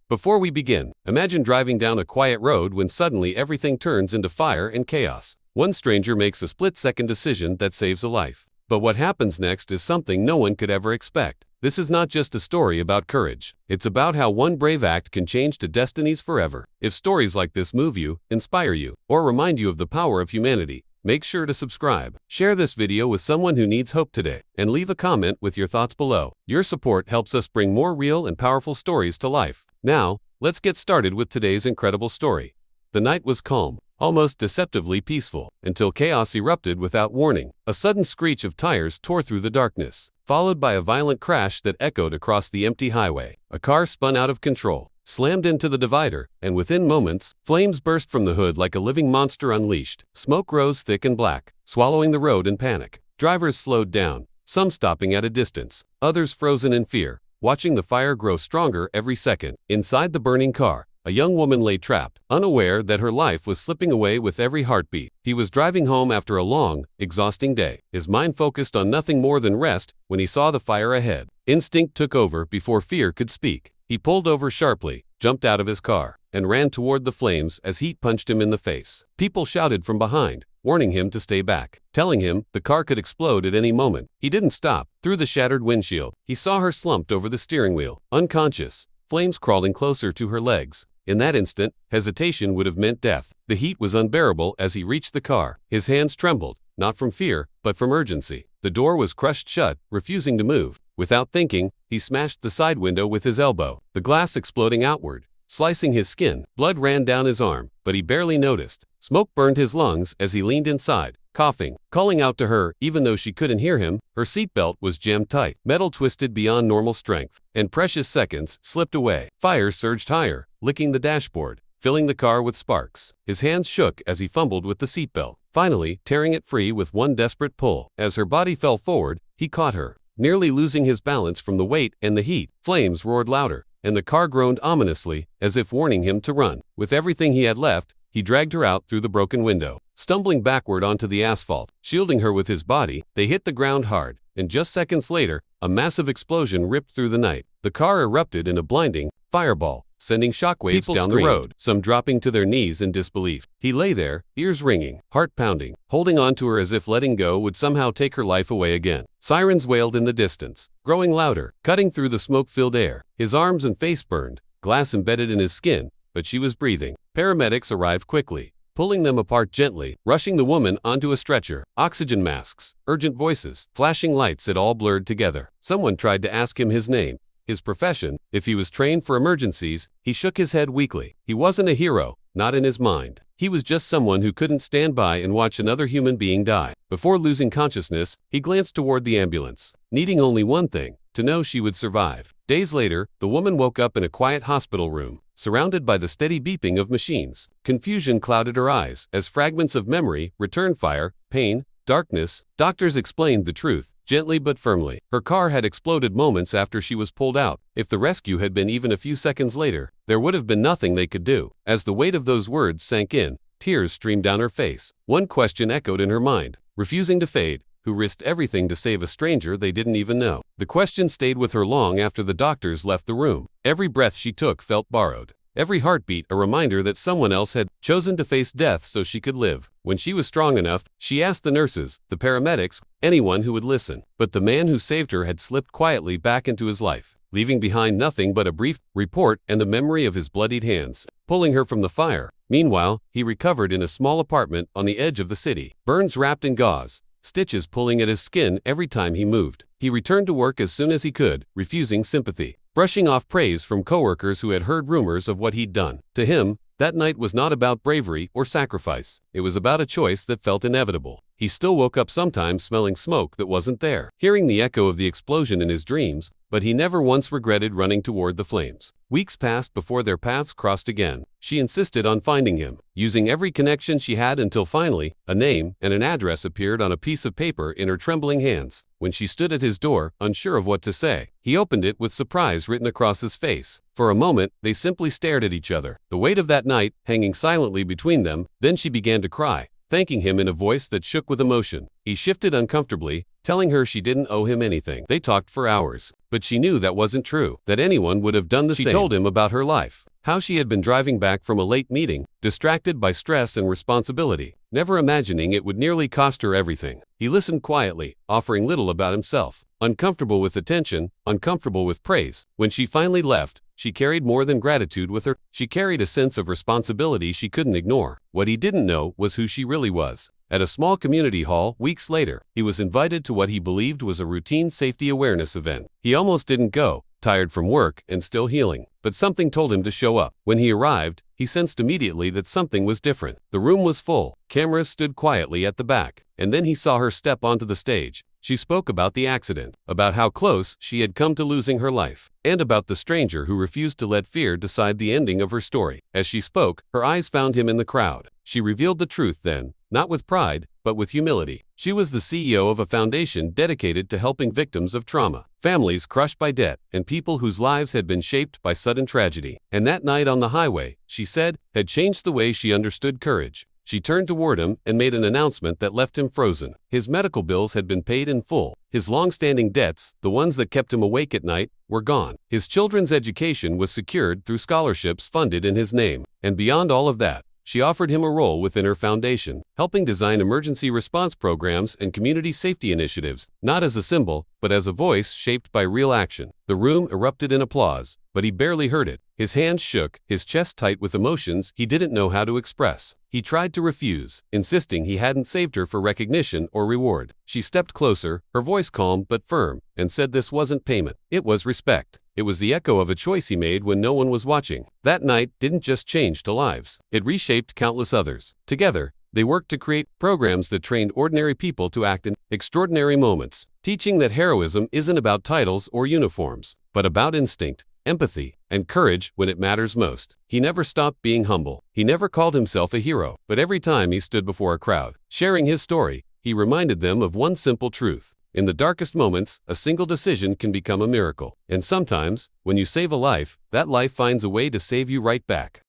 Before we begin, imagine driving down a quiet road when suddenly everything turns into fire and chaos. One stranger makes a split-second decision that saves a life. But what happens next is something no one could ever expect. This is not just a story about courage. It's about how one brave act can change destinies forever. If stories like this move you, inspire you, or remind you of the power of humanity, make sure to subscribe. Share this video with someone who needs hope today, and leave a comment with your thoughts below. Your support helps us bring more real and powerful stories to life. Now, let's get started with today's incredible story. The night was calm, almost deceptively peaceful, until chaos erupted without warning. A sudden screech of tires tore through the darkness, followed by a violent crash that echoed across the empty highway. A car spun out of control, slammed into the divider, and within moments, flames burst from the hood like a living monster unleashed. Smoke rose thick and black, swallowing the road in panic. Drivers slowed down, some stopping at a distance, others frozen in fear, watching the fire grow stronger every second. Inside the burning car, a young woman lay trapped, unaware that her life was slipping away with every heartbeat. He was driving home after a long, exhausting day, his mind focused on nothing more than rest when he saw the fire ahead. Instinct took over before fear could speak. He pulled over sharply, jumped out of his car, and ran toward the flames as heat punched him in the face. People shouted from behind, warning him to stay back, telling him the car could explode at any moment. He didn't stop. Through the shattered windshield, he saw her slumped over the steering wheel, unconscious, flames crawling closer to her legs. In that instant, hesitation would have meant death. The heat was unbearable as he reached the car. His hands trembled, not from fear, but from urgency. The door was crushed shut, refusing to move. Without thinking, he smashed the side window with his elbow, the glass exploding outward, slicing his skin. Blood ran down his arm, but he barely noticed. Smoke burned his lungs as he leaned inside, coughing, calling out to her even though she couldn't hear him. Her seatbelt was jammed tight, metal twisted beyond normal strength, and precious seconds slipped away. Fire surged higher, licking the dashboard, filling the car with sparks. His hands shook as he fumbled with the seatbelt, finally tearing it free with one desperate pull. As her body fell forward, he caught her, nearly losing his balance from the weight and the heat. Flames roared louder, and the car groaned ominously, as if warning him to run. With everything he had left, he dragged her out through the broken window. Stumbling backward onto the asphalt, shielding her with his body, they hit the ground hard, and just seconds later, a massive explosion ripped through the night. The car erupted in a blinding fireball, sending shockwaves down the road, some dropping to their knees in disbelief. He lay there, ears ringing, heart pounding, holding on to her as if letting go would somehow take her life away again. Sirens wailed in the distance, growing louder, cutting through the smoke-filled air. His arms and face burned, glass embedded in his skin, but she was breathing. Paramedics arrived quickly, pulling them apart gently, rushing the woman onto a stretcher. Oxygen masks, urgent voices, flashing lights, it all blurred together. Someone tried to ask him his name, his profession, if he was trained for emergencies. He shook his head weakly. He wasn't a hero, not in his mind. He was just someone who couldn't stand by and watch another human being die. Before losing consciousness, he glanced toward the ambulance, needing only one thing, to know she would survive. Days later, the woman woke up in a quiet hospital room, surrounded by the steady beeping of machines. Confusion clouded her eyes as fragments of memory returned. Fire, pain, darkness. Doctors explained the truth, gently but firmly. Her car had exploded moments after she was pulled out. If the rescue had been even a few seconds later, there would have been nothing they could do. As the weight of those words sank in, tears streamed down her face. One question echoed in her mind, refusing to fade. Who risked everything to save a stranger they didn't even know? The question stayed with her long after the doctors left the room. Every breath she took felt borrowed. Every heartbeat a reminder that someone else had chosen to face death so she could live. When she was strong enough, she asked the nurses, the paramedics, anyone who would listen. But the man who saved her had slipped quietly back into his life, leaving behind nothing but a brief report and the memory of his bloodied hands, pulling her from the fire. Meanwhile, he recovered in a small apartment on the edge of the city, burns wrapped in gauze, stitches pulling at his skin every time he moved. He returned to work as soon as he could, refusing sympathy, brushing off praise from coworkers who had heard rumors of what he'd done. To him, that night was not about bravery or sacrifice. It was about a choice that felt inevitable. He still woke up sometimes smelling smoke that wasn't there, hearing the echo of the explosion in his dreams, but he never once regretted running toward the flames. Weeks passed before their paths crossed again. She insisted on finding him, using every connection she had until finally, a name and an address appeared on a piece of paper in her trembling hands. When she stood at his door, unsure of what to say, he opened it with surprise written across his face. For a moment, they simply stared at each other, the weight of that night hanging silently between them. Then she began to cry, thanking him in a voice that shook with emotion. He shifted uncomfortably, telling her she didn't owe him anything. They talked for hours, but she knew that wasn't true, that anyone would have done the same. She told him about her life, how she had been driving back from a late meeting, distracted by stress and responsibility, never imagining it would nearly cost her everything. He listened quietly, offering little about himself, uncomfortable with attention, uncomfortable with praise. When she finally left, she carried more than gratitude with her. She carried a sense of responsibility she couldn't ignore. What he didn't know was who she really was. At a small community hall, weeks later, he was invited to what he believed was a routine safety awareness event. He almost didn't go, tired from work and still healing, but something told him to show up. When he arrived, he sensed immediately that something was different. The room was full, cameras stood quietly at the back, and then he saw her step onto the stage. She spoke about the accident, about how close she had come to losing her life, and about the stranger who refused to let fear decide the ending of her story. As she spoke, her eyes found him in the crowd. She revealed the truth then, not with pride, but with humility. She was the CEO of a foundation dedicated to helping victims of trauma, families crushed by debt, and people whose lives had been shaped by sudden tragedy. And that night on the highway, she said, had changed the way she understood courage. She turned toward him and made an announcement that left him frozen. His medical bills had been paid in full. His long-standing debts, the ones that kept him awake at night, were gone. His children's education was secured through scholarships funded in his name. And beyond all of that, she offered him a role within her foundation, helping design emergency response programs and community safety initiatives, not as a symbol, but as a voice shaped by real action. The room erupted in applause, but he barely heard it. His hands shook, his chest tight with emotions he didn't know how to express. He tried to refuse, insisting he hadn't saved her for recognition or reward. She stepped closer, her voice calm but firm, and said this wasn't payment. It was respect. It was the echo of a choice he made when no one was watching. That night didn't just change lives. It reshaped countless others. Together, they worked to create programs that trained ordinary people to act in extraordinary moments, teaching that heroism isn't about titles or uniforms, but about instinct, empathy, and courage when it matters most. He never stopped being humble. He never called himself a hero, but every time he stood before a crowd, sharing his story, he reminded them of one simple truth. In the darkest moments, a single decision can become a miracle. And sometimes, when you save a life, that life finds a way to save you right back.